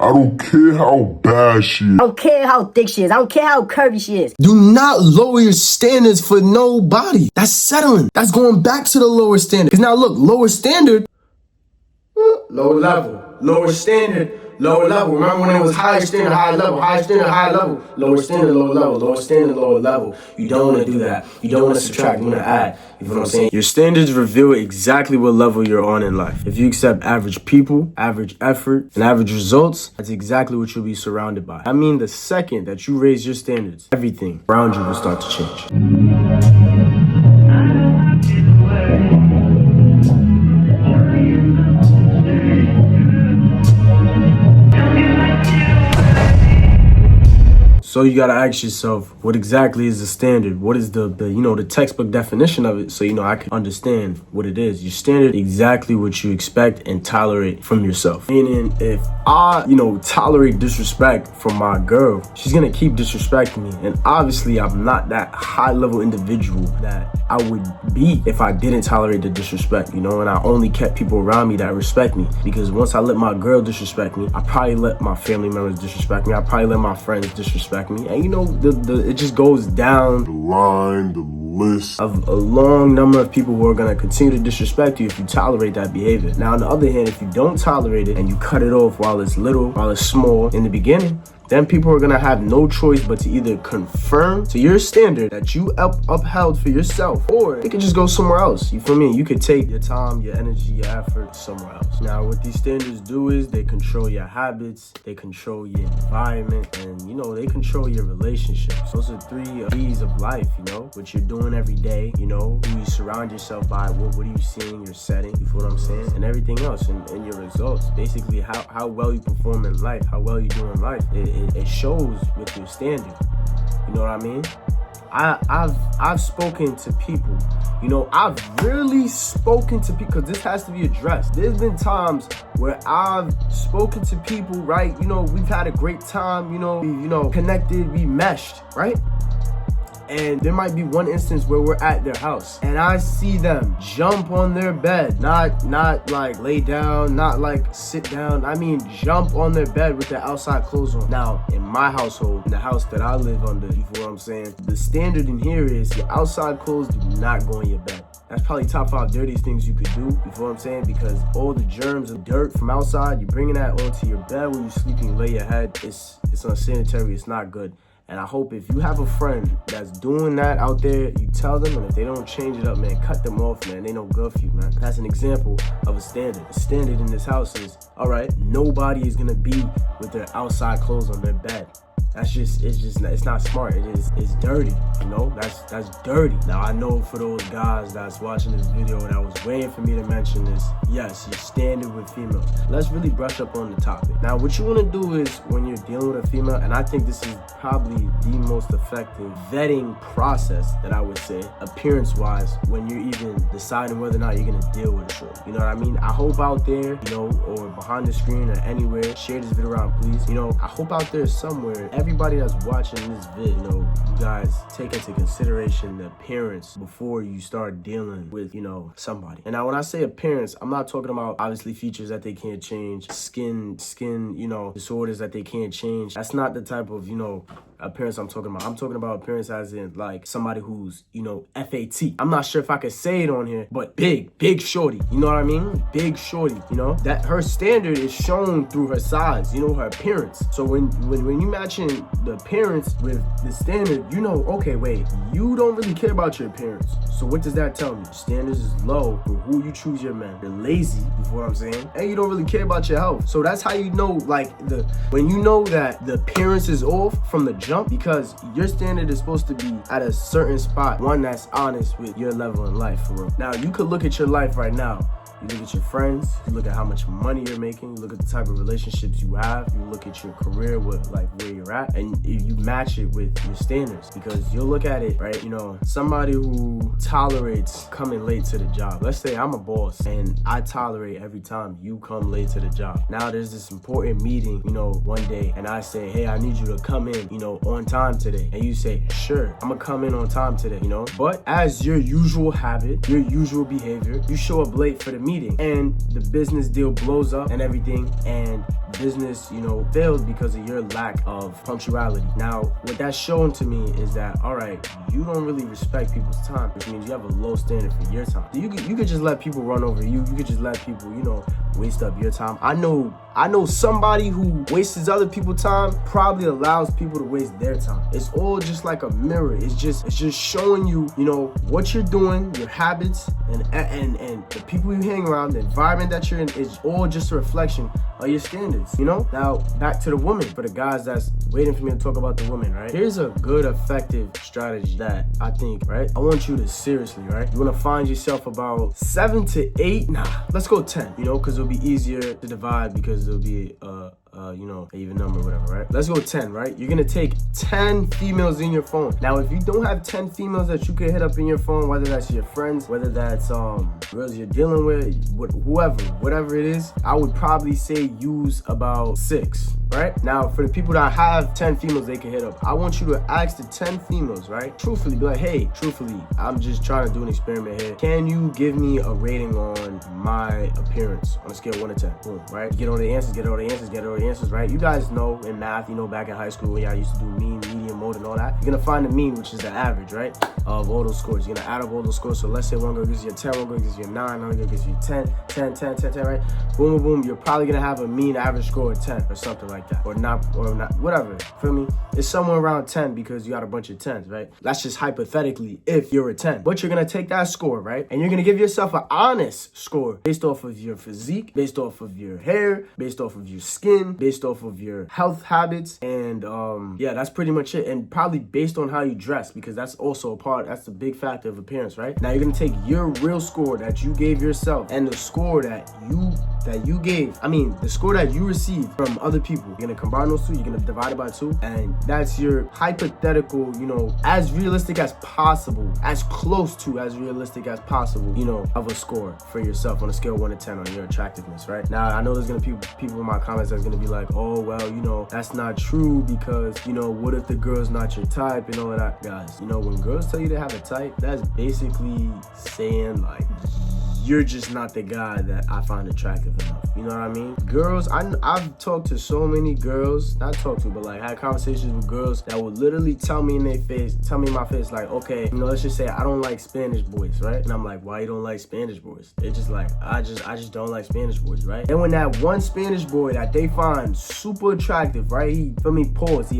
I don't care how bad she is. I don't care how thick she is. I don't care how curvy she is. Do not lower your standards for nobody. That's settling. That's going back to the lower standard. Because now look, lower standard, lower level. Lower standard, lower level. Remember when it was higher standard, higher level, higher standard, higher level, lower standard, lower level, lower standard, lower level. You don't want to do that. You don't want to subtract, you want to add. You know what I'm saying? Your standards reveal exactly what level you're on in life. If you accept average people, average effort, and average results, that's exactly what you'll be surrounded by. I mean, the second that you raise your standards, everything around you will start to change. So you gotta ask yourself, what exactly is the standard? What is the textbook definition of it? So, I can understand what it is. Your standard, exactly what you expect and tolerate from yourself. Meaning, if I, tolerate disrespect from my girl, she's gonna keep disrespecting me. And obviously, I'm not that high level individual that I would be if I didn't tolerate the disrespect, and I only kept people around me that respect me. Because once I let my girl disrespect me, I probably let my family members disrespect me. I probably let my friends disrespect me. And it just goes down The line, the list of a long number of people who are going to continue to disrespect you if you tolerate that behavior. Now, on the other hand, if you don't tolerate it and you cut it off while it's little, while it's small in the beginning, then people are going to have no choice but to either confirm to your standard that you upheld for yourself, or they could just go somewhere else. You feel me? You could take your time, your energy, your effort somewhere else. Now, what these standards do is they control your habits, they control your environment, and, they control your relationships. Those are 3 B's of life, what you're doing every day, who you surround yourself by, what are you seeing, your setting, you feel what I'm saying, and everything else, and your results. Basically, how well you perform in life, how well you do in life. It shows with your standard. You know what I mean? I've spoken to people. I've really spoken to people, because this has to be addressed. There's been times where I've spoken to people, right? We've had a great time, we connected, we meshed, right? And there might be one instance where we're at their house and I see them jump on their bed, not like lay down, not like sit down. I mean, jump on their bed with their outside clothes on. Now, in my household, in the house that I live under, you feel what I'm saying? The standard in here is your outside clothes do not go in your bed. That's probably top 5 dirtiest things you could do, you feel what I'm saying? Because all the germs and dirt from outside, you're bringing that onto your bed when you're sleeping, you lay your head. It's unsanitary, it's not good. And I hope if you have a friend that's doing that out there, you tell them, and if they don't change it up, man, cut them off, man. They no good for you, man. That's an example of a standard. The standard in this house is, all right, nobody is gonna be with their outside clothes on their bed. It's not smart. It's dirty, that's dirty. Now, I know for those guys that's watching this video that was waiting for me to mention this, yes, your standard with females. Let's really brush up on the topic. Now, what you want to do is, when you're dealing with a female, and I think this is probably the most effective vetting process that I would say, appearance-wise, when you're even deciding whether or not you're going to deal with a short. You know what I mean? I hope out there, or behind the screen or anywhere, share this video around, please. I hope out there somewhere, everybody that's watching this vid, you guys take into consideration the appearance before you start dealing with, somebody. And now, when I say appearance, I'm not talking about obviously features that they can't change, skin, disorders that they can't change. That's not the type of, appearance I'm talking about. I'm talking about appearance as in like somebody who's, FAT. I'm not sure if I could say it on here, but big shorty. You know what I mean? Big shorty, that her standard is shown through her size, her appearance. So when you matching the appearance with the standard, okay, wait, you don't really care about your appearance. So what does that tell me? Standards is low for who you choose your man. You're lazy, you know what I'm saying? And you don't really care about your health. So that's how you know, when you know that the appearance is off from the jump, because your standard is supposed to be at a certain spot, one that's honest with your level in life, for real. Now, you could look at your life right now. You look at your friends, you look at how much money you're making, you look at the type of relationships you have, you look at your career, where you're at, and you match it with your standards. Because you'll look at it, right, somebody who tolerates coming late to the job. Let's say I'm a boss and I tolerate every time you come late to the job. Now there's this important meeting, one day, and I say, hey, I need you to come in, on time today. And you say, sure, I'm gonna come in on time today, But as your usual habit, your usual behavior, you show up late for the meeting. meeting, and the business deal blows up and everything, and business, failed because of your lack of punctuality. Now, what that's showing to me is that, all right, you don't really respect people's time, which means you have a low standard for your time. You could just let people run over you. You could just let people, waste up your time. I know somebody who wastes other people's time probably allows people to waste their time. It's all just like a mirror. It's just showing you, what you're doing, your habits, and the people you hang around, the environment that you're in is all just a reflection of your standards. Now back to the woman. For the guys that's waiting for me to talk about the woman, right? Here's a good, effective strategy that I think, right? I want you to seriously, right? You want to find yourself about 7 to 8. Let's go 10. Because it'll be easier to divide because it'll be an even number, whatever, right? Let's go 10, right? You're gonna take 10 females in your phone. Now, if you don't have 10 females that you can hit up in your phone, whether that's your friends, whether that's girls you're dealing with, whatever it is, I would probably say use about 6, right? Now, for the people that have 10 females they can hit up, I want you to ask the 10 females, right? Truthfully, be like, hey, I'm just trying to do an experiment here. Can you give me a rating on my appearance on a scale of 1 to 10? Boom, right? Get all the answers, right? You guys know in math, back in high school when y'all used to do mean, median, mode, and all that. You're gonna find the mean, which is the average, right? Of all those scores. You're gonna add up all those scores. So let's say one girl gives you a 10, one girl gives you a 9, another girl gives you 10, 10, 10, 10, 10, right? Boom, boom, boom. You're probably gonna have a mean average score of 10 or something like that. Or not, whatever. Feel me? It's somewhere around 10 because you got a bunch of 10s, right? That's just hypothetically if you're a 10. But you're gonna take that score, right? And you're gonna give yourself an honest score based off of your physique, based off of your hair, based off of your skin, based off of your health habits, and that's pretty much it. And probably based on how you dress, because that's also that's a big factor of appearance, right? Now you're gonna take your real score that you gave yourself and the score that the score that you received from other people. You're gonna combine those two, you're gonna divide it by 2, and that's your hypothetical, as realistic as possible, as close to as realistic as possible, of a score for yourself on a scale of 1 to 10 on your attractiveness, right? Now, I know there's gonna be people in my comments that's gonna be like, oh, well, that's not true because, what if the girl's not your type and all of that? Guys, when girls tell you they have a type, that's basically saying, like, you're just not the guy that I find attractive enough. You know what I mean? Girls, I've talked to so many girls, not talked to, but like had conversations with girls that would literally tell me in my face, like, okay, let's just say I don't like Spanish boys, right? And I'm like, why you don't like Spanish boys? They're just like, I just don't like Spanish boys, right? And when that one Spanish boy that they find super attractive, right? He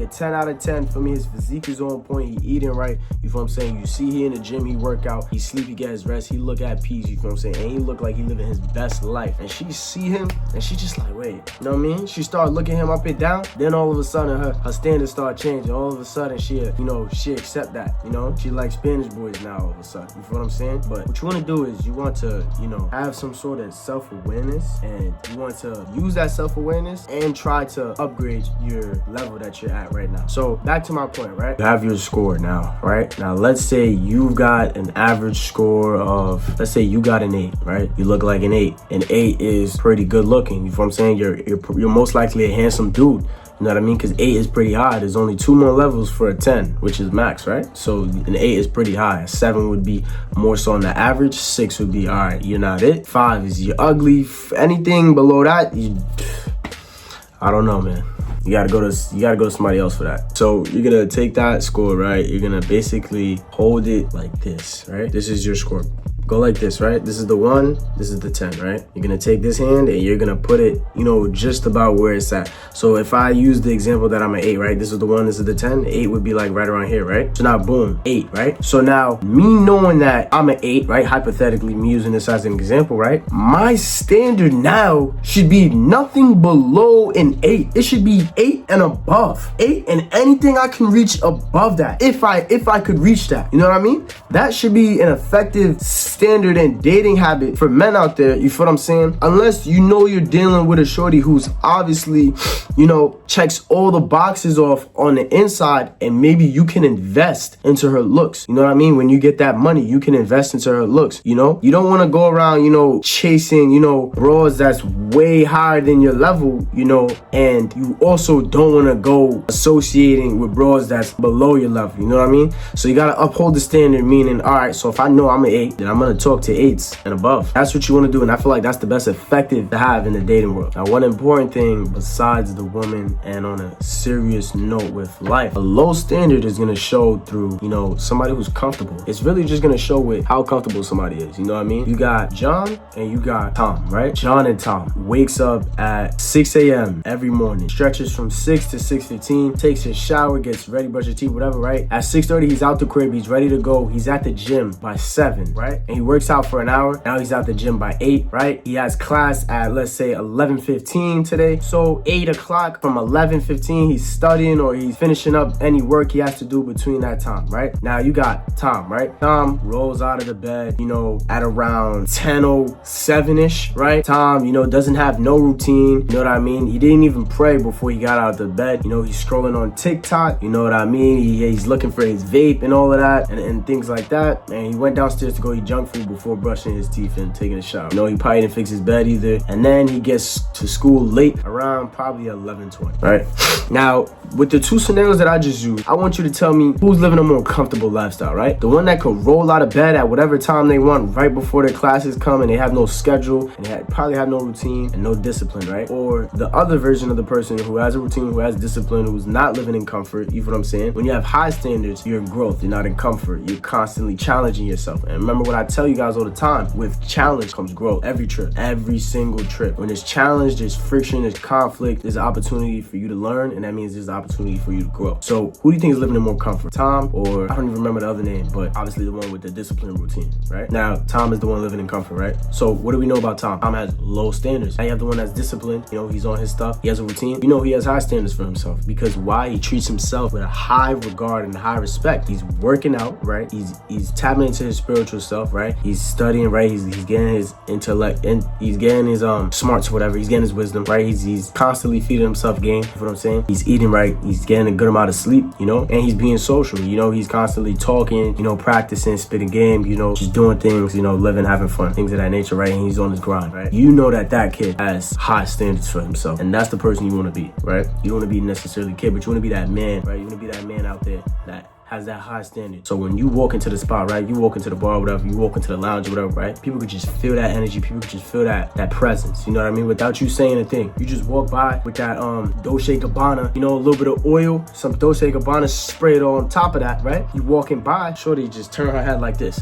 a 10 out of 10. For me, his physique is on point. He eating right. You feel what I'm saying? You see he in the gym, he work out, he sleep, he get his rest, he look at peace, you feel what I'm saying? And he look like he living his best life. And she see him and she just like, wait, you know what I mean? She start looking him up and down. Then all of a sudden her standards start changing. All of a sudden she accept that, she likes Spanish boys now all of a sudden. You feel what I'm saying? But what you want to do is you want to, have some sort of self-awareness, and you want to use that self-awareness and try to upgrade your level that you're at right now. So back to my point, right? You have your score now, right? Now let's say you've got an average score of, let's say you got an 8, right? You look like an 8. An 8 is pretty good looking. You feel what I'm saying? You're most likely a handsome dude. You know what I mean? Because 8 is pretty high. There's only 2 more levels for a 10, which is max, right? So an 8 is pretty high. A 7 would be more so on the average. 6 would be, all right, you're not it. 5 is you're ugly. Anything below that, I don't know, man. You gotta go to somebody else for that. So you're gonna take that score, right? You're gonna basically hold it like this, right? This is your score. Go like this, right? This is the 1, this is the 10, right? You're gonna take this hand and you're gonna put it, just about where it's at. So if I use the example that I'm an 8, right? This is the 1, this is the 10. 8 would be like right around here, right? So now, boom, 8, right? So now, me knowing that I'm an 8, right? Hypothetically, me using this as an example, right? My standard now should be nothing below an 8. It should be 8 and above. 8 and anything I can reach above that. If I could reach that, you know what I mean? That should be an effective standard and dating habit for men out there. You feel what I'm saying? Unless you're dealing with a shorty who's obviously, checks all the boxes off on the inside, and maybe you can invest into her looks. You know what I mean? When you get that money, you can invest into her looks. You don't want to go around, chasing, bras that's way higher than your level, and you also don't want to go associating with bras that's below your level. You know what I mean? So you got to uphold the standard, meaning, all right, so if I know I'm an 8, then I'm going want to talk to 8s and above. That's what you want to do, and I feel like that's the best effective to have in the dating world. Now, one important thing besides the woman, and on a serious note with life, a low standard is going to show through, somebody who's comfortable. It's really just going to show with how comfortable somebody is. You know what I mean? You got John and you got Tom, right? John and Tom wakes up at 6 a.m. every morning, stretches from 6 to 6:15, takes his shower, gets ready, brush his teeth, whatever, right? At 6:30, he's out the crib, he's ready to go. He's at the gym by 7, right? And he works out for an hour. Now he's at the gym by 8, right? He has class at, let's say, 11:15 today. So 8 o'clock from 11:15, he's studying or he's finishing up any work he has to do between that time, right? Now you got Tom, right? Tom rolls out of the bed, at around 10:07-ish, right? Tom, doesn't have no routine, you know what I mean? He didn't even pray before he got out of the bed. He's scrolling on TikTok, you know what I mean? He's looking for his vape and all of that and things like that. And he went downstairs to go eat junk food before brushing his teeth and taking a shower. He probably didn't fix his bed either. And then he gets to school late, around probably 11:20, right? Now, with the two scenarios that I just used, I want you to tell me who's living a more comfortable lifestyle, right? The one that could roll out of bed at whatever time they want right before their classes come, and they have no schedule, and they probably have no routine and no discipline, right? Or the other version of the person who has a routine, who has discipline, who's not living in comfort. You know what I'm saying? When you have high standards, you're in growth, you're not in comfort. You're constantly challenging yourself. And remember what I tell you guys all the time, with challenge comes growth. Every trip, every single trip. When there's challenge, there's friction, there's conflict, there's opportunity for you to learn, and that means there's opportunity for you to grow. So who do you think is living in more comfort? Tom, or I don't even remember the other name, but obviously the one with the discipline routine, right? Now, Tom is the one living in comfort, right? So what do we know about Tom? Tom has low standards. Now you have the one that's disciplined, he's on his stuff, he has a routine. He has high standards for himself, because why? He treats himself with a high regard and high respect. He's working out, right? He's tapping into his spiritual self, right? He's studying, right? He's getting his intellect, and he's getting his smarts, whatever. He's getting his wisdom, right? He's constantly feeding himself game. You know what I'm saying? He's eating right. He's getting a good amount of sleep, and he's being social. He's constantly talking, practicing, spitting game, just doing things, living, having fun, things of that nature, right? And he's on his grind, right? That kid has high standards for himself, and that's the person you want to be, right? You don't want to be necessarily a kid, but you want to be that man, right? You want to be that man out there that has that high standard. So when you walk into the spot, right? You walk into the bar, whatever, you walk into the lounge or whatever, right? People could just feel that energy. People could just feel that presence. You know what I mean? Without you saying a thing. You just walk by with that Dolce & Gabbana, a little bit of oil, some Dolce & Gabbana sprayed on top of that, right? You walking by, shorty just turn her head like this.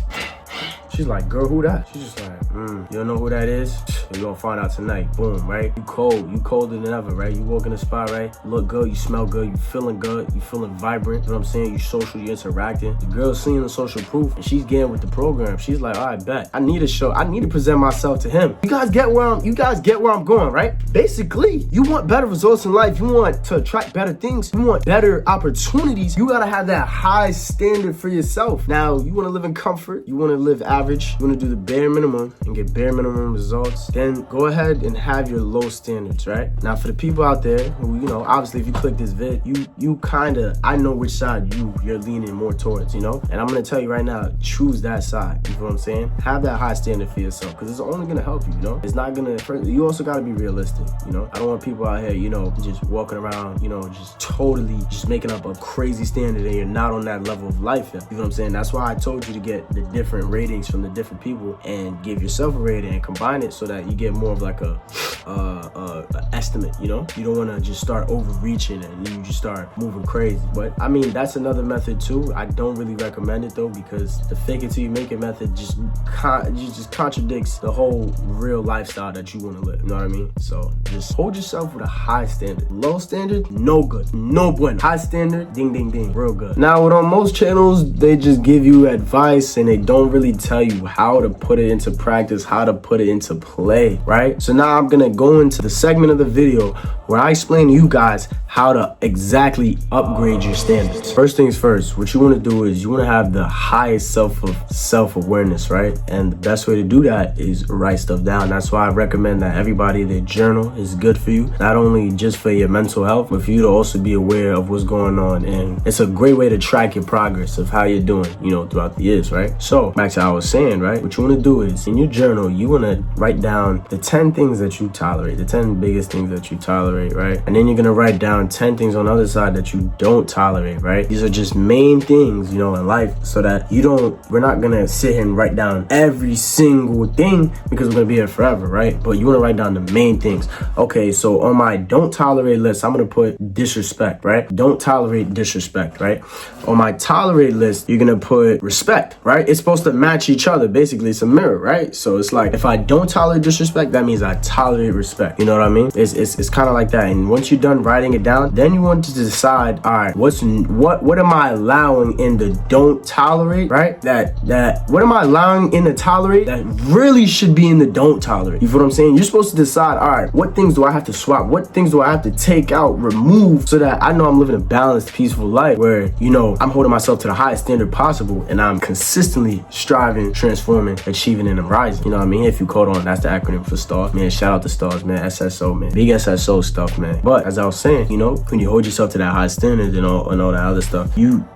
She's like, girl, who that? She's just like, you don't know who that is? You're gonna find out tonight. Boom, right? You colder than ever, right? You walk in the spot, right? Look good, you smell good, you feeling good, you feeling vibrant. You know what I'm saying? You social, you interacting. The girl's seeing the social proof, and she's getting with the program. She's like, all right, bet. I need to present myself to him. You guys get where I'm going, right? Basically, you want better results in life. You want to attract better things. You want better opportunities. You gotta have that high standard for yourself. Now, you wanna live in comfort. You wanna live average. You want to do the bare minimum and get bare minimum results, then go ahead and have your low standards, right? Now, for the people out there who, obviously if you click this vid, I know which side you're leaning more towards, and I'm going to tell you right now, choose that side. You know what I'm saying? Have that high standard for yourself, because it's only going to help you, It's not going to, you also got to be realistic, I don't want people out here, just walking around, just totally just making up a crazy standard and you're not on that level of life yet. You know what I'm saying? That's why I told you to get the different ratings from the different people and give yourself a rating and combine it so that you get more of like a estimate. You don't want to just start overreaching and then you just start moving crazy. But I mean, that's another method too. I don't really recommend it though, because the fake it till you make it method just contradicts the whole real lifestyle that you want to live. You know what I mean? So just hold yourself with a high standard. Low standard, no good, no bueno. High standard, ding ding ding, real good. Now, with on most channels, they just give you advice and they don't really tell you how to put it into practice, how to put it into play, right? So now I'm gonna go into the segment of the video where I explain to you guys how to exactly upgrade your standards. First things first, what you want to do is you want to have the highest self-awareness, right? And the best way to do that is write stuff down. That's why I recommend that everybody, their journal is good for you, not only just for your mental health, but for you to also be aware of what's going on. And it's a great way to track your progress of how you're doing, throughout the years, right? So back to what I was saying, right? What you want to do is, in your journal, you want to write down the 10 things that you tolerate, the 10 biggest things that you tolerate, right? And then you're going to write down 10 things on the other side that you don't tolerate, right? These are just main things, you know, in life, so that we're not going to sit here and write down every single thing because we're going to be here forever, right? But you want to write down the main things. Okay, so on my don't tolerate list, I'm going to put disrespect, right? Don't tolerate disrespect, right? On my tolerate list, you're going to put respect, right? It's supposed to match each other. Basically, it's a mirror, right? So it's like, if I don't tolerate disrespect, that means I tolerate respect. You know what I mean? It's kind of like that. And once you're done writing it down, then you want to decide, all right, what am I allowing in the don't tolerate, right? What am I allowing in the tolerate that really should be in the don't tolerate? You feel what I'm saying? You're supposed to decide, all right, what things do I have to swap? What things do I have to take out, remove, so that I know I'm living a balanced, peaceful life where, you know, I'm holding myself to the highest standard possible and I'm consistently striving, transforming, achieving, and I'm rising. You know what I mean? If you code on, that's the acronym for STAR. Man, shout out to STARS, man. SSO, man. Big SSO stuff, man. But as I was saying, you know, when you hold yourself to that high standard and all that other stuff, you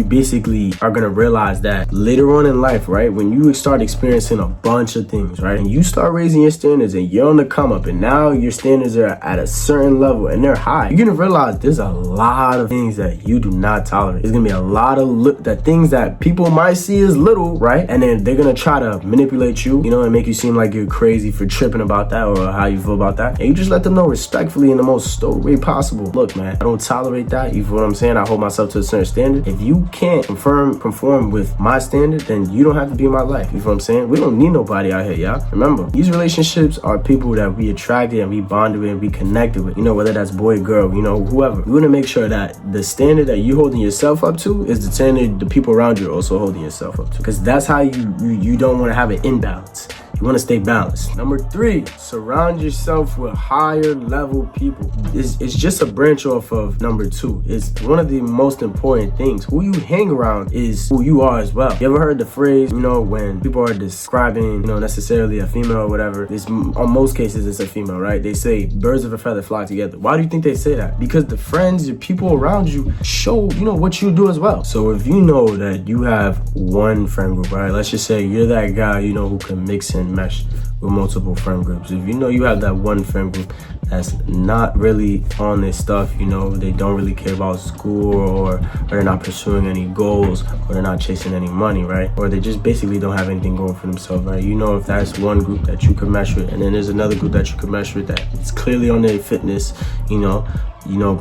basically are gonna realize that later on in life, right, when you start experiencing a bunch of things, right, and you start raising your standards and you're on the come up and now your standards are at a certain level and they're high, you're gonna realize there's a lot of things that you do not tolerate. There's gonna be a lot of that things that people might see as little, right, and then they're gonna try to manipulate you, you know, and make you seem like you're crazy for tripping about that or how you feel about that. And you just let them know respectfully in the most stoic way possible. Look, man, I don't tolerate that. You feel what I'm saying? I hold myself to a certain standard. If you can't conform with my standard, then you don't have to be in my life. You feel what I'm saying? We don't need nobody out here, y'all. Remember, these relationships are people that we attracted and we bonded with and we connected with. You know, whether that's boy, girl, you know, whoever. You want to make sure that the standard that you holding yourself up to is the standard the people around you are also holding yourself up to. Because that's how you don't want to have an imbalance. You want to stay balanced. Number 3, surround yourself with higher level people. It's just a branch off of number 2. It's one of the most important things. Who you hang around is who you are as well. You ever heard the phrase, you know, when people are describing, you know, necessarily a female or whatever, on most cases it's a female, right? They say birds of a feather flock together. Why do you think they say that? Because the friends, your people around you show, you know, what you do as well. So if you know that you have one friend group, right? Let's just say you're that guy, you know, who can mix and mesh with multiple friend groups. If you know you have that one friend group that's not really on this stuff, you know, they don't really care about school or they're not pursuing any goals or they're not chasing any money, right? Or they just basically don't have anything going for themselves, right? You know, if that's one group that you can mesh with, and then there's another group that you can mesh with that it's clearly on their fitness, you know,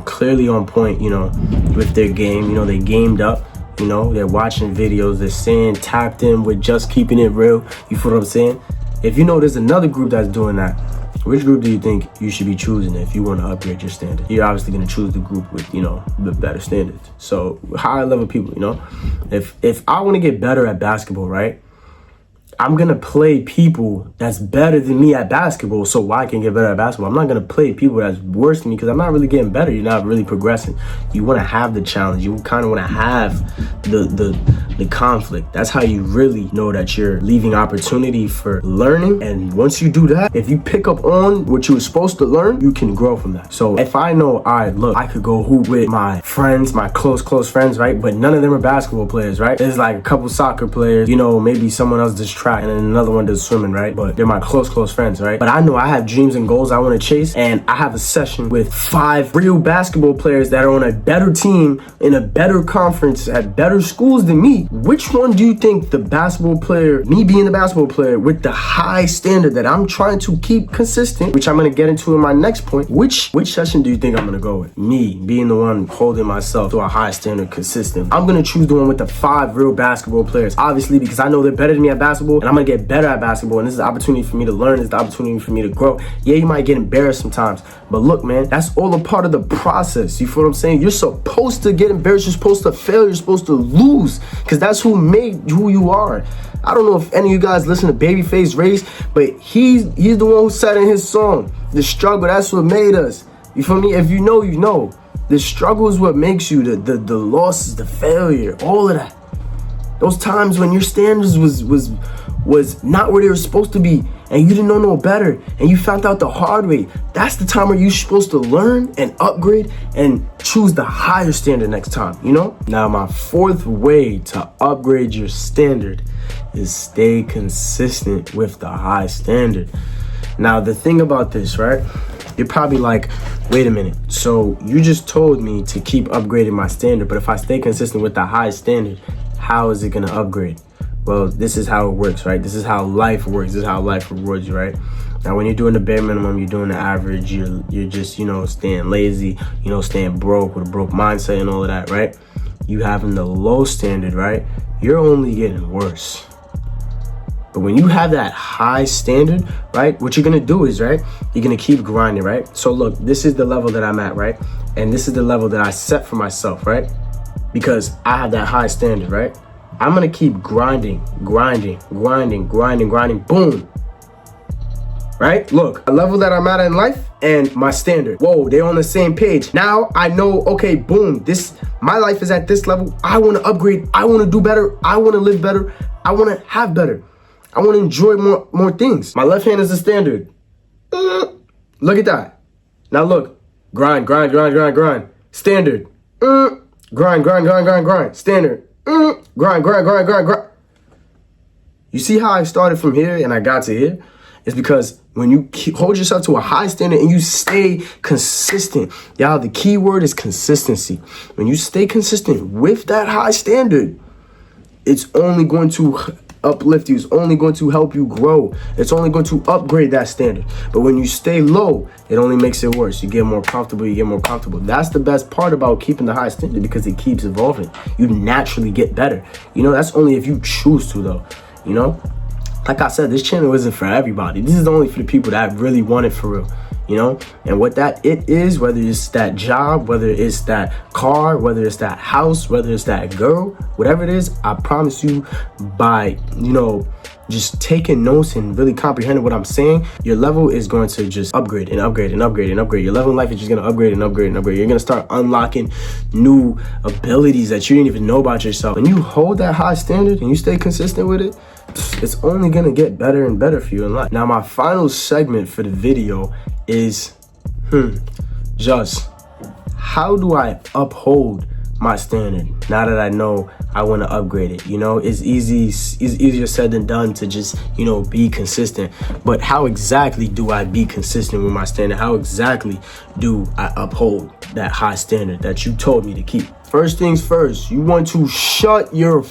clearly on point, you know, with their game, you know, they gamed up. You know, they're watching videos, they're saying tapped in with just keeping it real. You feel what I'm saying? If you know there's another group that's doing that, which group do you think you should be choosing if you want to upgrade your standard? You're obviously going to choose the group with, you know, the better standards. So higher level people, you know, if I want to get better at basketball, right, I'm going to play people that's better than me at basketball so I can get better at basketball. I'm not going to play people that's worse than me because I'm not really getting better. You're not really progressing. You want to have the challenge. You kind of want to have the conflict. That's how you really know that you're leaving opportunity for learning. And once you do that, if you pick up on what you were supposed to learn, you can grow from that. So if I know, all right, look, I could go hoop with my friends, my close friends, right? But none of them are basketball players, right? There's like a couple soccer players, you know, maybe someone else does track and then another one does swimming, right? But they're my close friends, right? But I know I have dreams and goals I want to chase, and I have a session with 5 real basketball players that are on a better team in a better conference at better schools than me. Which one do you think the basketball player, me being the basketball player with the high standard that I'm trying to keep consistent, which I'm going to get into in my next point, which session do you think I'm going to go with? Me being the one holding myself to a high standard consistent. I'm going to choose the one with the 5 real basketball players, obviously, because I know they're better than me at basketball and I'm going to get better at basketball, and this is the opportunity for me to learn. This is the opportunity for me to grow. Yeah, you might get embarrassed sometimes, but look, man, that's all a part of the process. You feel what I'm saying? You're supposed to get embarrassed. You're supposed to fail. You're supposed to lose, because that's who made who you are. I don't know if any of you guys listen to Babyface Race, but he's the one who said in his song, the struggle, that's what made us. You feel me? If you know, you know. The struggle is what makes you. The losses, the failure, all of that. Those times when your standards was not where they were supposed to be, and you didn't know no better and you found out the hard way, that's the time where you're supposed to learn and upgrade and choose the higher standard next time, you know? Now, my fourth way to upgrade your standard is stay consistent with the high standard. Now, the thing about this, right? You're probably like, wait a minute. So you just told me to keep upgrading my standard, but if I stay consistent with the high standard, how is it gonna upgrade? Well, this is how it works, right? This is how life works. This is how life rewards you, right? Now, when you're doing the bare minimum, you're doing the average, you're just, staying lazy, staying broke with a broke mindset and all of that, right? You having the low standard, right? You're only getting worse. But when you have that high standard, right, what you're gonna do is, right, you're gonna keep grinding, right? So look, this is the level that I'm at, right? And this is the level that I set for myself, right? Because I have that high standard, right? I'm gonna keep grinding, boom. Right? Look, the level that I'm at in life and my standard, whoa, they're on the same page. Now I know, okay, boom, my life is at this level. I wanna upgrade, I wanna do better, I wanna live better, I wanna have better. I want to enjoy more things. My left hand is the standard. Look at that. Now look, grind. Standard. Grind. Standard. Grind. You see how I started from here and I got to here? It's because when you hold yourself to a high standard and you stay consistent, y'all, the key word is consistency. When you stay consistent with that high standard, it's only going to uplift you. It's only going to help you grow. It's only going to upgrade that standard. But when you stay low, it only makes it worse. You get more comfortable. That's the best part about keeping the high standard, because it keeps evolving. You naturally get better. That's only if you choose to, though. Like I said, this channel isn't for everybody. This is only for the people that really want it for real. And what it is, whether it's that job, whether it's that car, whether it's that house, whether it's that girl, whatever it is, I promise you, by, just taking notes and really comprehending what I'm saying, your level is going to just upgrade and upgrade. Your level in life is just going to upgrade and upgrade. You're going to start unlocking new abilities that you didn't even know about yourself. When you hold that high standard and you stay consistent with it, it's only going to get better and better for you in life. Now, my final segment for the video is, just how do I uphold my standard now that I know I want to upgrade it? It's easier said than done to just, be consistent. But how exactly do I be consistent with my standard? How exactly do I uphold that high standard that you told me to keep? First things first, you want to shut your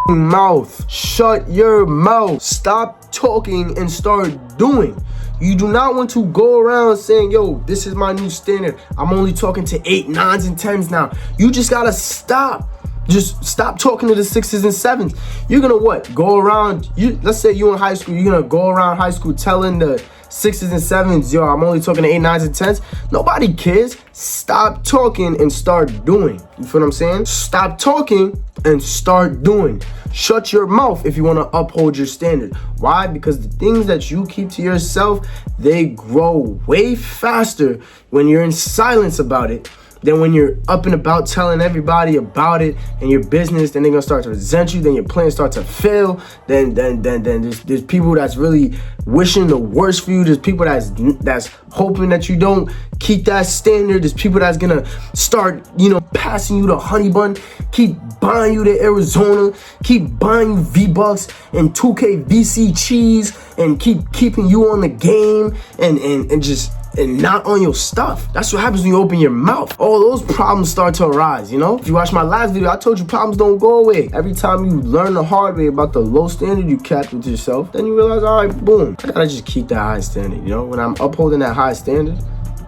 mouth. Shut your mouth. Stop talking and start doing. You do not want to go around saying, yo, this is my new standard. I'm only talking to 8, 9s, and 10s now. You just gotta stop. Just stop talking to the 6s and 7s. You're gonna what? Go around, let's say you're in high school, you're gonna go around high school telling the 6s and 7s, yo, I'm only talking to 8, 9s, and 10s. Nobody cares. Stop talking and start doing. You feel what I'm saying? Stop talking and start doing. Shut your mouth if you want to uphold your standard. Why? Because the things that you keep to yourself, they grow way faster when you're in silence about it than when you're up and about telling everybody about it and your business. Then they're gonna start to resent you. Then your plans start to fail. Then there's people that's really wishing the worst for you. There's people that's hoping that you don't keep that standard. There's people that's gonna start, passing you the honey bun, keep buying you the Arizona, keep buying you V-Bucks and 2K VC cheese, and keep keeping you on the game and not on your stuff. That's what happens when you open your mouth. All those problems start to arise, If you watch my last video, I told you problems don't go away. Every time you learn the hard way about the low standard you kept with yourself, then you realize, all right, boom, I gotta just keep that high standard, When I'm upholding that high standard,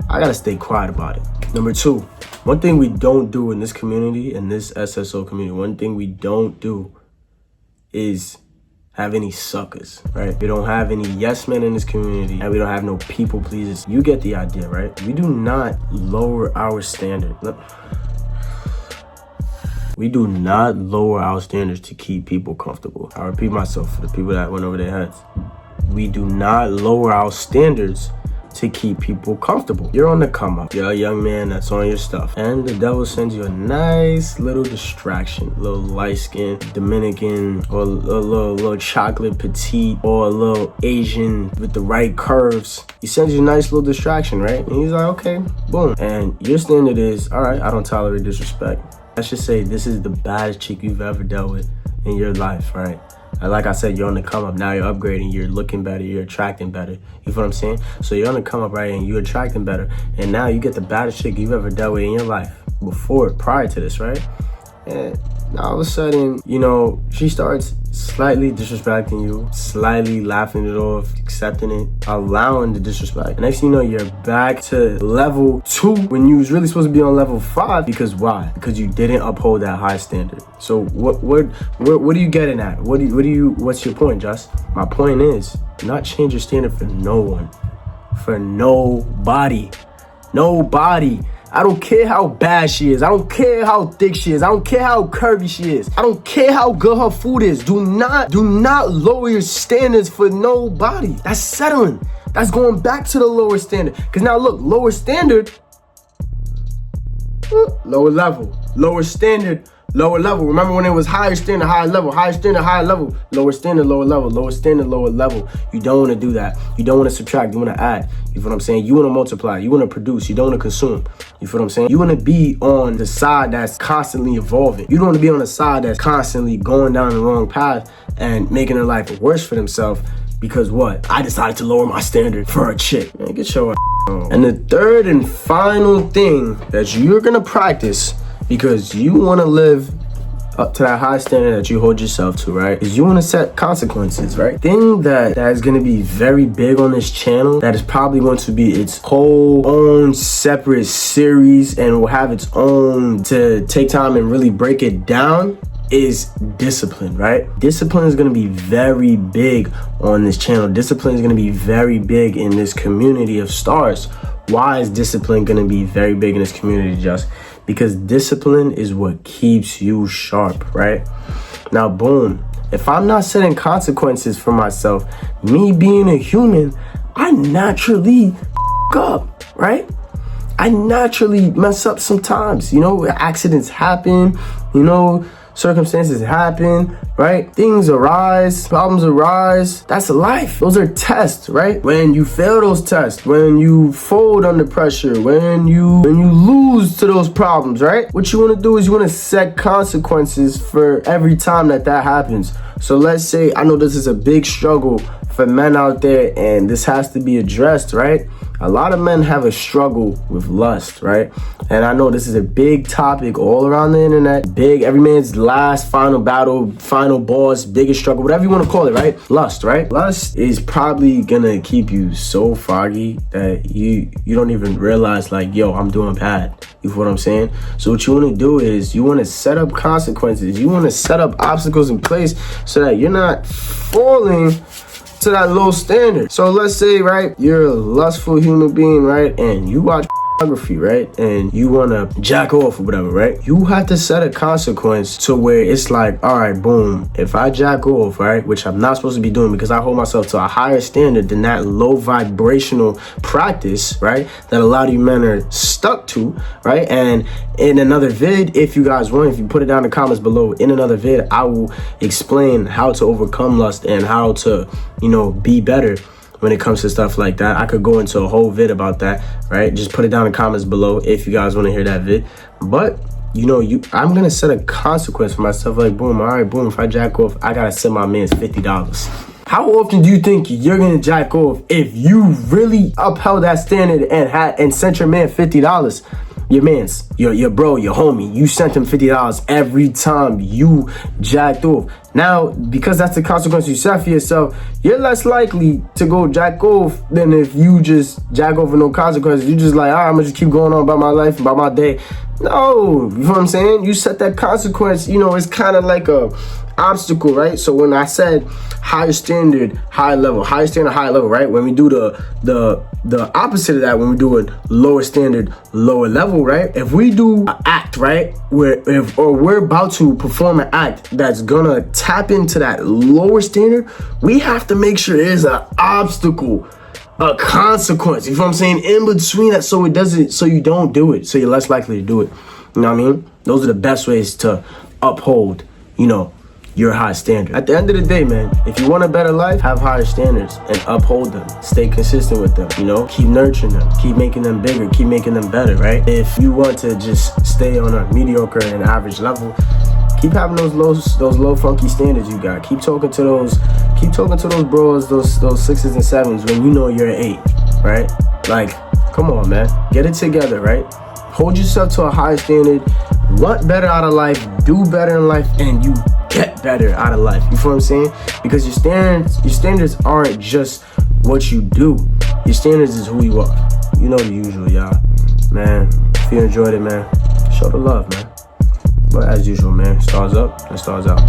I gotta stay quiet about it. Number 2, one thing we don't do in this community, in this SSO community, one thing we don't do is have any suckers, right? We don't have any yes men in this community, and we don't have no people pleasers. You get the idea, right? We do not lower our standard. We do not lower our standards to keep people comfortable. I repeat myself for the people that went over their heads. We do not lower our standards to keep people comfortable. You're on the come up. You're a young man that's on your stuff. And the devil sends you a nice little distraction. A little light skin, Dominican, or a little chocolate petite, or a little Asian with the right curves. He sends you a nice little distraction, right? And he's like, okay, boom. And your standard is, all right, I don't tolerate disrespect. Let's just say this is the baddest chick you've ever dealt with in your life, right? And like I said, you're on the come up. Now you're upgrading, you're looking better, you're attracting better. You feel what I'm saying? So you're on the come up, right? And you're attracting better. And now you get the baddest chick you've ever dealt with in your life prior to this, right? And now all of a sudden, you know, she starts slightly disrespecting you, slightly laughing it off, accepting it, allowing the disrespect. Next thing you know, you're back to level 2 when you was really supposed to be on level 5. Because why? Because you didn't uphold that high standard. So what are you getting at? What's your point, Just? My point is, not change your standard for no one. For nobody. Nobody. I don't care how bad she is. I don't care how thick she is. I don't care how curvy she is. I don't care how good her food is. Do not lower your standards for nobody. That's settling. That's going back to the lower standard. Because now look, lower standard, lower level. Lower standard, lower level. Remember when it was higher standard, higher level, higher standard, higher level, lower standard, lower level, lower standard, lower level. You don't want to do that. You don't want to subtract. You want to add. You feel what I'm saying? You want to multiply. You want to produce. You don't want to consume. You feel what I'm saying? You want to be on the side that's constantly evolving. You don't want to be on the side that's constantly going down the wrong path and making their life worse for themselves because what? I decided to lower my standard for a chick. Man, get your on. And the third and final thing that you're going to practice because you want to live up to that high standard that you hold yourself to, right? Is you want to set consequences, right? Thing that is going to be very big on this channel, that is probably going to be its whole own separate series and will have its own to take time and really break it down, is discipline, right? Discipline is going to be very big on this channel. Discipline is going to be very big in this community of stars. Why is discipline going to be very big in this community, Just? Because discipline is what keeps you sharp, right? Now, boom. If I'm not setting consequences for myself, me being a human, I naturally up, right? I naturally mess up sometimes. You know, accidents happen, you know, circumstances happen, right? Things arise, problems arise. That's life. Those are tests, right? When you fail those tests, when you fold under pressure, when you lose to those problems, right? What you want to do is you want to set consequences for every time that happens. So let's say, I know this is a big struggle for men out there and this has to be addressed, right? A lot of men have a struggle with lust, right? And I know this is a big topic all around the internet. Big, every man's last final battle, final boss, biggest struggle, whatever you want to call it, right? Lust, right? Lust is probably gonna keep you so foggy that you don't even realize, like, yo, I'm doing bad. You feel what I'm saying? So what you want to do is you want to set up consequences. You want to set up obstacles in place so that you're not falling to that low standard. So let's say, right, you're a lustful human being, right, and you watch pornography, right, and you want to jack off or whatever, right? You have to set a consequence to where it's like, all right, boom, if I jack off, right, which I'm not supposed to be doing because I hold myself to a higher standard than that low vibrational practice, right, that a lot of you men are stuck to, right? And in another vid, if you guys want, if you put it down in the comments below, in another vid, I will explain how to overcome lust and how to, you know, be better when it comes to stuff like that. I could go into a whole vid about that, right? Just put it down in the comments below if you guys want to hear that vid. But you know, I'm gonna set a consequence for myself. Like, boom, all right, boom, if I jack off, I gotta send my man's $50. How often do you think you're gonna jack off if you really upheld that standard and sent your man $50? Your man's, your bro, your homie, you sent him $50 every time you jacked off. Now, because that's the consequence you set for yourself, you're less likely to go jack off than if you just jack off with no consequences. You just like, all right, I'm gonna just keep going on about my life, about my day. No, you know what I'm saying? You set that consequence, you know, it's kind of like a obstacle, right? So when I said higher standard, high level, higher standard, high level, right? When we do the opposite of that, when we do a lower standard, lower level, right? If we do an act, right, we're about to perform an act that's gonna tap into that lower standard, we have to make sure there's an obstacle a consequence. You know what I'm saying? In between that, so you don't do it. So you're less likely to do it. You know what I mean? Those are the best ways to uphold, your high standard. At the end of the day, man, if you want a better life, have higher standards and uphold them. Stay consistent with them, keep nurturing them, keep making them bigger, keep making them better, right? If you want to just stay on a mediocre and average level, keep having those low funky standards you got. Keep talking to those bros, those sixes and sevens when you know you're an 8, right? Like, come on, man. Get it together, right? Hold yourself to a high standard, want better out of life, do better in life, and you get better out of life. You feel what I'm saying? Because your standards aren't just what you do. Your standards is who you are. You know the usual, y'all. Man, if you enjoyed it, man, show the love, man. But as usual, man, stars up and stars out.